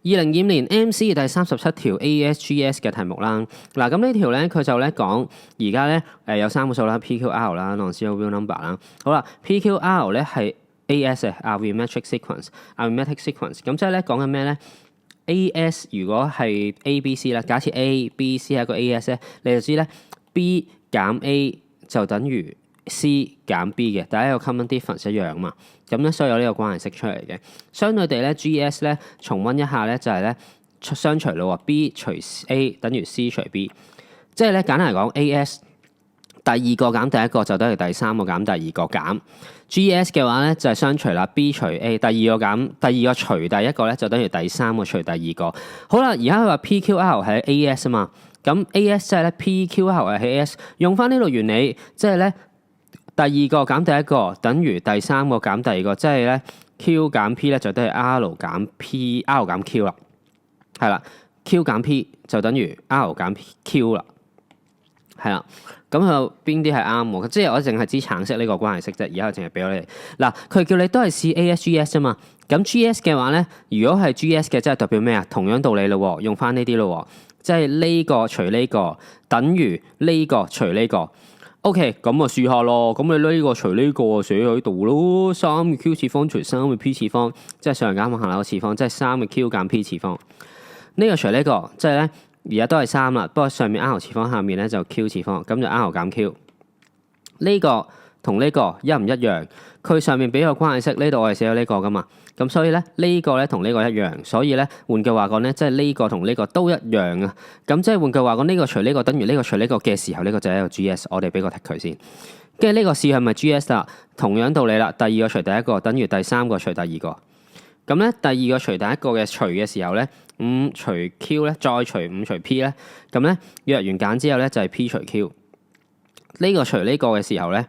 2025年 MC 第37條 AES-GES 嘅題目啦。嗱，咁呢條咧佢就咧講而家咧有3個數啦 ，PQR 啦 ，non-zero real number 啦。好啦 ，PQR 咧係 AS 嘅 arithmetic sequence，arithmetic sequence。咁即係咧講緊咩咧 ？AS 如果係 A、B、C 啦，假設 A、B、C 係一個 AS 咧，你就知咧 B 減 A 就等於 C 減 B 嘅，第一個 common difference 一樣嘛。咁咧，所以有呢個關係式出嚟嘅。相對地咧 ，GES 咧重溫一下咧，就係咧相除咯喎 ，B 除 A 等於 C 除 B， 即係咧簡單嚟講 ，AS 第二個減第一個就等於第三個減第二個減。GES 嘅話咧就係相除啦 ，B 除 A 第二個減第二個除第一個咧就等於第三個除第二個。好啦，而家佢話 PQR 係 AS 啊嘛，咁 AS 即係咧 PQR 係 AS， 用翻呢度原理，即係咧。第二個減第一個等於第三個減第二個，即係咧 Q 減 P 咧就等於 R 減 P，R 減 Q 啦，係啦 ，Q 減 P 就等於 R 減 Q 啦，係啦，咁有邊啲係啱喎？即係我淨係知橙色呢個關係式啫，而家淨係俾咗你哋。嗱，佢叫你都係試 AS-GS 啫嘛，咁 GS 嘅話咧，如果係 GS 嘅，即係代表咩啊？同樣道理咯，用翻呢啲咯，即係呢個除呢個等於呢個除呢個。O.K. 咁啊試下咯，咁你呢個除呢個寫喺度咯，3嘅 Q 次方除3嘅 P 次方，即係上減下下次方，即係3嘅 Q 減 P 次方。呢個除呢個，即係咧而家都係3啦，不過上面 R 次方，下面咧就 Q 次方，咁就 R 減 Q。呢個同呢個一唔一樣？佢上面俾個關係式，呢度我係寫咗呢個噶嘛，咁所以咧呢個咧同呢個一樣，所以咧換句話講咧，即係呢個同呢個都一樣啊。咁即係換句話講，呢個除呢個等於呢個除呢個嘅時候，呢個就係一個 GS， 我哋俾個 tick 佢先。跟住呢個試係咪 GS 啦？同樣道理啦，第二個除第一個等於第三個除第二個。咁咧第二個除第一個嘅除嘅時候咧，5除 Q 咧，再除5除 P 咧，咁咧約完減之後咧就係 P 除 Q。呢個除呢個嘅時候咧。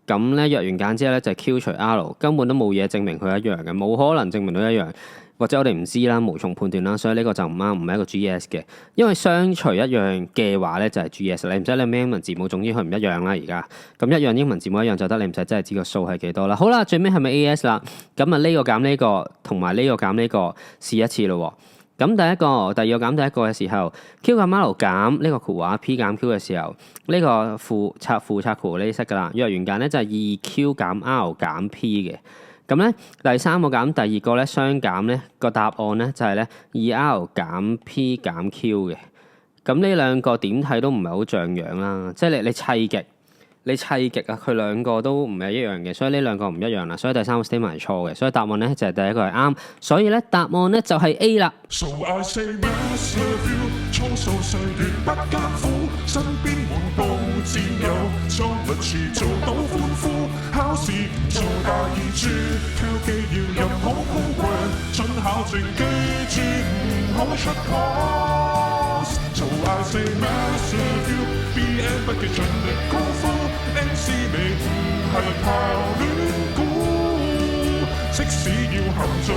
咁咧，約完減之後咧就係 Q 除 R， 根本都冇嘢證明佢一樣嘅，冇可能證明到一樣，或者我哋唔知啦，無從判斷啦，所以呢個就唔啱，唔係一個 GS 嘅，因為相除一樣嘅話咧就係 GS， 你唔使你咩英文字母，總之佢唔一樣啦而家，咁一樣英文字母一樣就得，你唔使真係知個數係幾多啦。好啦，最尾係咪 AS 啦？咁啊呢個減呢個同埋呢個減呢個試一次咯。咁第二個減第一個嘅時候 ，Q 減 R 減呢個括話 P 減 Q 嘅時候，呢個負拆括你識噶啦。約完減咧就係2Q 減 R 減 P 嘅。咁咧第三個減第二個咧相減咧個答案咧就係咧 2R 減 P 減 Q 嘅。咁呢兩個點睇都唔係好像樣啦，即係你砌極啊，佢兩個都唔係一樣嘅，所以呢兩個唔一樣啦，所以第三個 statement 係錯嘅，所以答案咧就係第一個係啱，所以咧答案咧就係 A 啦。So I say mass love you， 蒼數歲月不艱苦，身邊滿布戰友，裝不住做到歡呼，考試唔做大二珠，挑機要入好高貴，準考證記住唔好出 course。So I say mass love you，BN 不記盡力功夫。MC 你唔係靠亂估，即使要含盡